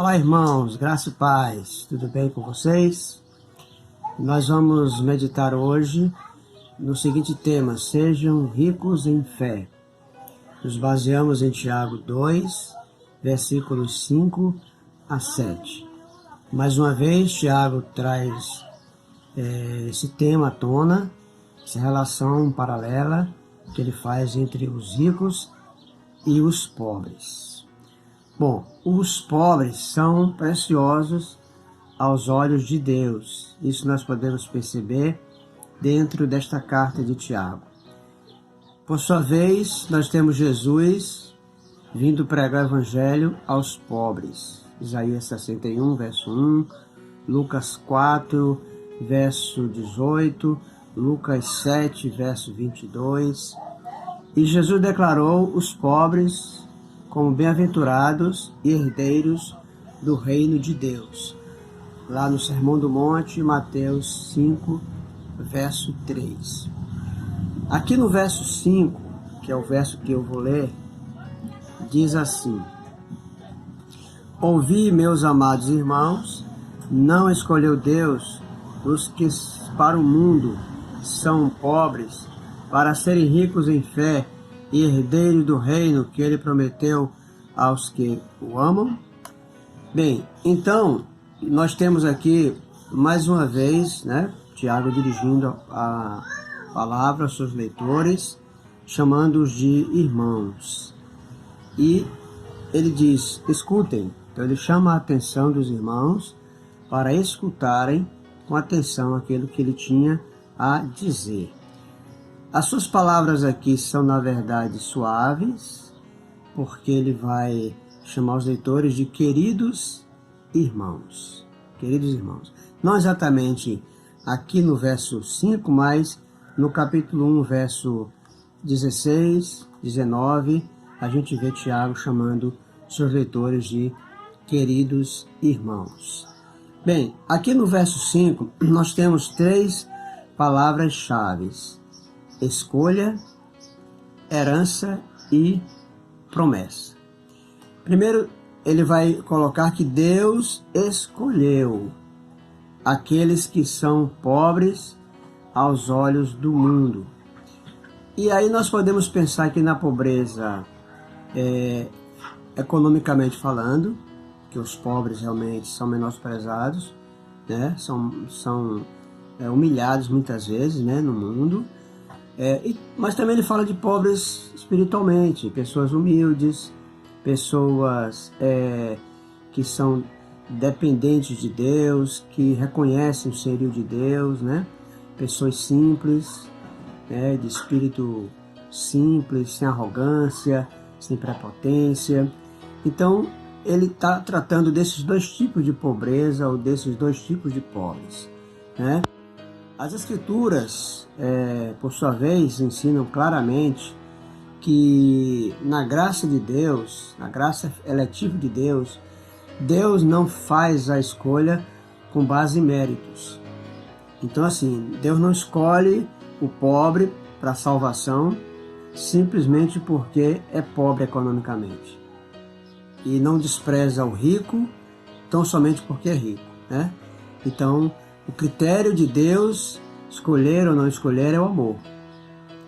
Olá, irmãos, graça e paz, tudo bem com vocês? Nós vamos meditar hoje no seguinte tema: sejam ricos em fé. Nos baseamos em Tiago 2, versículos 5 a 7. Mais uma vez, Tiago traz esse tema à tona, essa relação paralela que ele faz entre os ricos e os pobres. Bom, os pobres são preciosos aos olhos de Deus. Isso nós podemos perceber dentro desta carta de Tiago. Por sua vez, nós temos Jesus vindo pregar o evangelho aos pobres. Isaías 61, verso 1, Lucas 4, verso 18, Lucas 7, verso 22. E Jesus declarou os pobres como bem-aventurados e herdeiros do reino de Deus. Lá no Sermão do Monte, Mateus 5, verso 3. Aqui no verso 5, que é o verso que eu vou ler, diz assim: Ouvi, meus amados irmãos, não escolheu Deus os que para o mundo são pobres, para serem ricos em fé e herdeiros do reino que ele prometeu aos que o amam? Bem, então, nós temos aqui, mais uma vez, Tiago dirigindo a palavra aos seus leitores, chamando-os de irmãos. E ele diz, escutem. Então ele chama a atenção dos irmãos para escutarem com atenção aquilo que ele tinha a dizer. As suas palavras aqui são, na verdade, suaves, porque ele vai chamar os leitores de queridos irmãos. Queridos irmãos. Não exatamente aqui no verso 5, mas no capítulo 1, verso 16, 19, a gente vê Tiago chamando seus leitores de queridos irmãos. Bem, aqui no verso 5, nós temos 3 palavras-chave: escolha, herança e promessa. Primeiro, ele vai colocar que Deus escolheu aqueles que são pobres aos olhos do mundo. E aí nós podemos pensar que na pobreza, economicamente falando, que os pobres realmente são menosprezados, são humilhados muitas vezes, no mundo. Mas também ele fala de pobres espiritualmente, pessoas humildes, pessoas que são dependentes de Deus, que reconhecem o senhorio de Deus, pessoas simples, de espírito simples, sem arrogância, sem prepotência. Então, ele está tratando desses 2 tipos de pobreza ou desses 2 tipos de pobres. As Escrituras, por sua vez, ensinam claramente que na graça de Deus, na graça eletiva de Deus, Deus não faz a escolha com base em méritos. Então, assim, Deus não escolhe o pobre para a salvação simplesmente porque é pobre economicamente. E não despreza o rico tão somente porque é rico. Então, o critério de Deus, escolher ou não escolher, é o amor.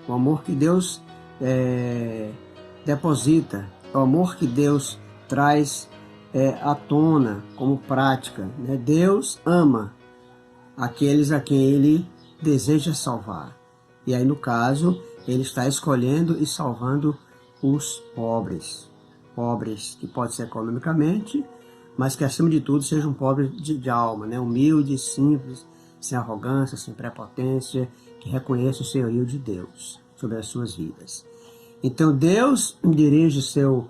O amor que Deus deposita, é o amor que Deus traz à tona como prática. Deus ama aqueles a quem Ele deseja salvar. E aí, no caso, Ele está escolhendo e salvando os pobres. Pobres que pode ser economicamente, mas que acima de tudo sejam pobres de alma, humildes, simples, sem arrogância, sem prepotência, que reconheçam o senhorio de Deus sobre as suas vidas. Então Deus dirige seu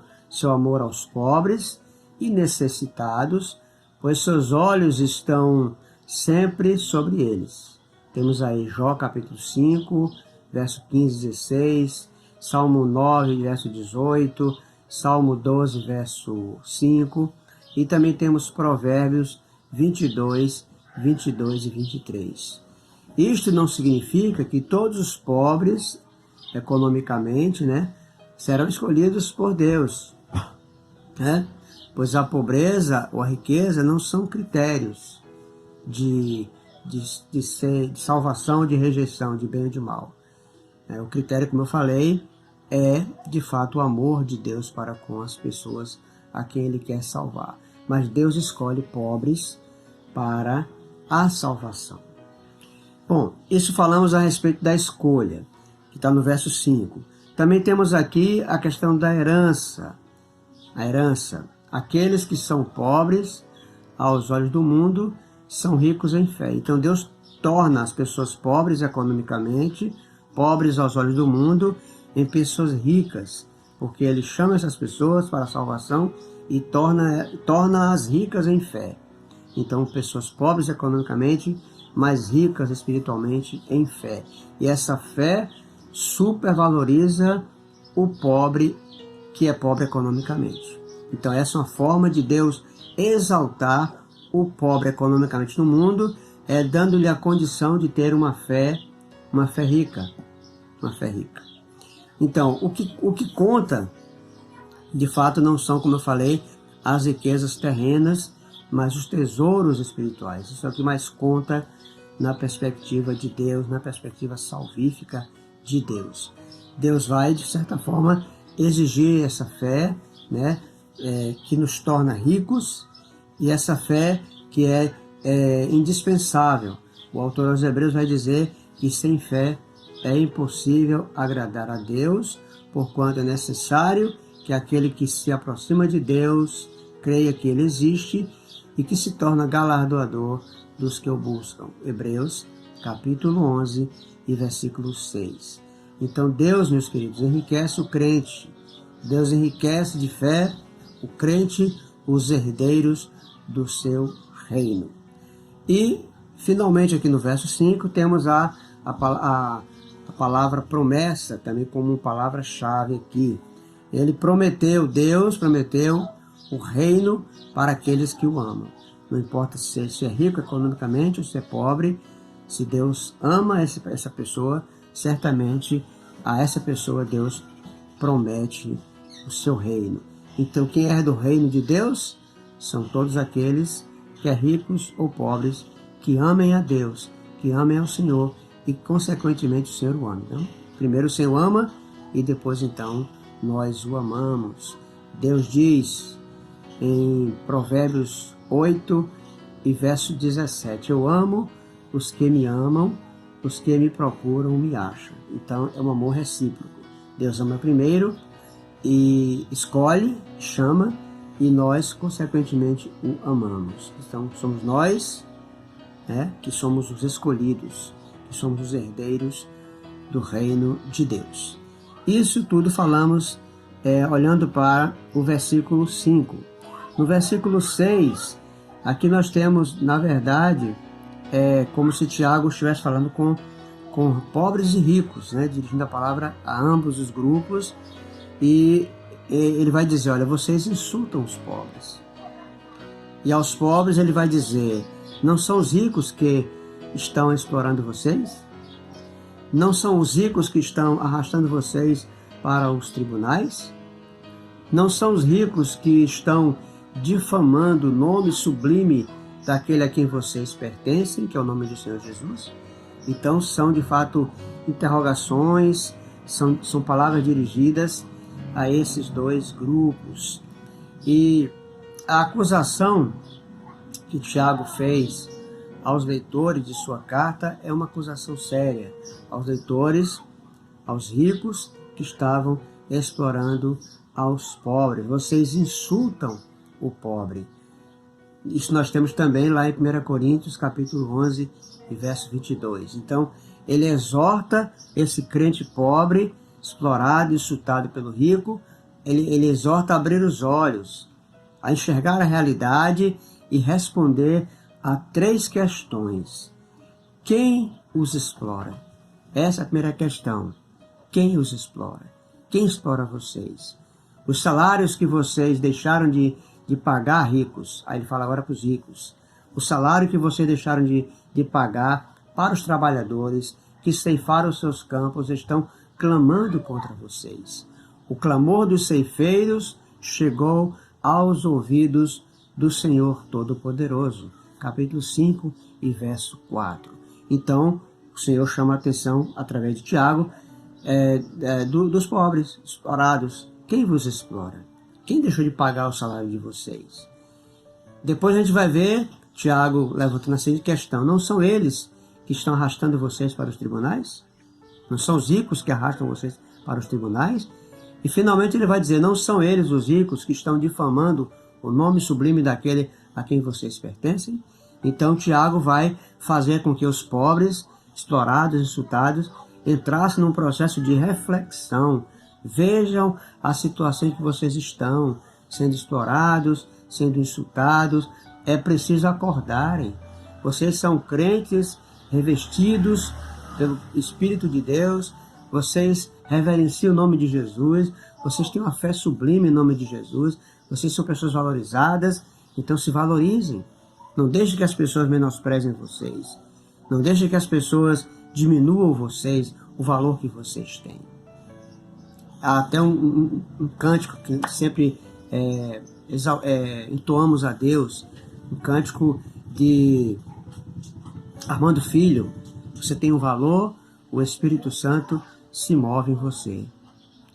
amor aos pobres e necessitados, pois seus olhos estão sempre sobre eles. Temos aí Jó capítulo 5, verso 15 e 16, Salmo 9, verso 18, Salmo 12, verso 5, e também temos Provérbios 22, 22 e 23. Isto não significa que todos os pobres, economicamente, serão escolhidos por Deus. pois a pobreza ou a riqueza não são critérios de salvação ou de rejeição, de bem ou de mal. O critério, como eu falei, é de fato o amor de Deus para com as pessoas a quem Ele quer salvar. Mas Deus escolhe pobres para a salvação. Bom, isso falamos a respeito da escolha, que está no verso 5. Também temos aqui a questão da herança. A herança. Aqueles que são pobres aos olhos do mundo são ricos em fé. Então Deus torna as pessoas pobres economicamente, pobres aos olhos do mundo, em pessoas ricas, porque Ele chama essas pessoas para a salvação e torna-as ricas em fé. Então, pessoas pobres economicamente, mas ricas espiritualmente em fé. E essa fé supervaloriza o pobre que é pobre economicamente. Então, essa é uma forma de Deus exaltar o pobre economicamente no mundo, dando-lhe a condição de ter uma fé rica. Uma fé rica. Então, o que conta, de fato, não são, como eu falei, as riquezas terrenas, mas os tesouros espirituais. Isso é o que mais conta na perspectiva de Deus, na perspectiva salvífica de Deus. Deus vai, de certa forma, exigir essa fé, né, que nos torna ricos, e essa fé que é indispensável. O autor aos Hebreus vai dizer que sem fé é impossível agradar a Deus, porquanto é necessário que aquele que se aproxima de Deus creia que Ele existe e que se torna galardoador dos que o buscam. Hebreus, capítulo 11 e versículo 6. Então Deus, meus queridos, enriquece o crente. Deus enriquece de fé o crente, os herdeiros do seu reino. E, finalmente, aqui no verso 5, temos a palavra promessa, também como palavra-chave aqui. Deus prometeu o reino para aqueles que o amam. Não importa se é rico economicamente ou se é pobre, se Deus ama essa pessoa, certamente a essa pessoa Deus promete o seu reino. Então, quem é do reino de Deus são todos aqueles, quer ricos ou pobres, que amem a Deus, que amem ao Senhor e, consequentemente, o Senhor o ama. Então, primeiro o Senhor ama e depois, então, nós o amamos. Deus diz em Provérbios 8 e verso 17, eu amo os que me amam, os que me procuram me acham. Então, é um amor recíproco. Deus ama primeiro e escolhe, chama, e nós, consequentemente, o amamos. Então, somos nós, que somos os escolhidos, que somos os herdeiros do reino de Deus. Isso tudo falamos olhando para o versículo 5. No versículo 6, aqui nós temos, na verdade, como se Tiago estivesse falando com pobres e ricos, dirigindo a palavra a ambos os grupos, e ele vai dizer, olha, vocês insultam os pobres. E aos pobres ele vai dizer, não são os ricos que estão explorando vocês? Não são os ricos que estão arrastando vocês para os tribunais? Não são os ricos que estão difamando o nome sublime daquele a quem vocês pertencem, que é o nome do Senhor Jesus? Então são de fato interrogações, são palavras dirigidas a esses dois grupos. E a acusação que Tiago fez aos leitores de sua carta é uma acusação séria aos leitores, aos ricos que estavam explorando aos pobres. Vocês insultam o pobre. Isso nós temos também lá em 1 Coríntios, capítulo 11, e verso 22. Então, ele exorta esse crente pobre, explorado, insultado pelo rico, ele exorta a abrir os olhos, a enxergar a realidade e responder a 3 questões. Quem os explora? Essa é a primeira questão. Quem os explora? Quem explora vocês? Os salários que vocês deixaram de pagar ricos. Aí ele fala agora para os ricos. O salário que vocês deixaram de pagar para os trabalhadores que ceifaram os seus campos estão clamando contra vocês. O clamor dos ceifeiros chegou aos ouvidos do Senhor Todo-Poderoso. Capítulo 5 e verso 4. Então, o Senhor chama a atenção, através de Tiago, dos pobres, explorados. Quem vos explora? Quem deixou de pagar o salário de vocês? Depois a gente vai ver Tiago levantando a seguinte questão: não são eles que estão arrastando vocês para os tribunais? Não são os ricos que arrastam vocês para os tribunais? E finalmente ele vai dizer: não são eles os ricos que estão difamando o nome sublime daquele a quem vocês pertencem? Então Tiago vai fazer com que os pobres, explorados, insultados, entrassem num processo de reflexão. Vejam a situação em que vocês estão, sendo explorados, sendo insultados. É preciso acordarem. Vocês são crentes revestidos pelo Espírito de Deus. Vocês reverenciam o nome de Jesus. Vocês têm uma fé sublime em nome de Jesus. Vocês são pessoas valorizadas. Então se valorizem. Não deixe que as pessoas menosprezem vocês. Não deixe que as pessoas diminuam vocês, o valor que vocês têm. Há até um cântico que sempre entoamos a Deus, um cântico de Armando Filho: você tem um valor, o Espírito Santo se move em você.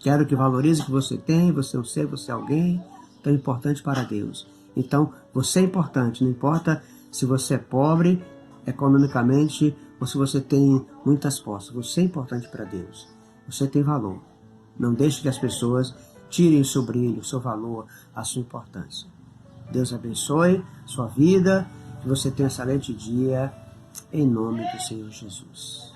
Quero que valorize o que você tem, você é um ser, você é alguém tão importante para Deus. Então, você é importante, não importa se você é pobre economicamente ou se você tem muitas posses. Você é importante para Deus. Você tem valor. Não deixe que as pessoas tirem o seu brilho, o seu valor, a sua importância. Deus abençoe sua vida, que você tenha um excelente dia, em nome do Senhor Jesus.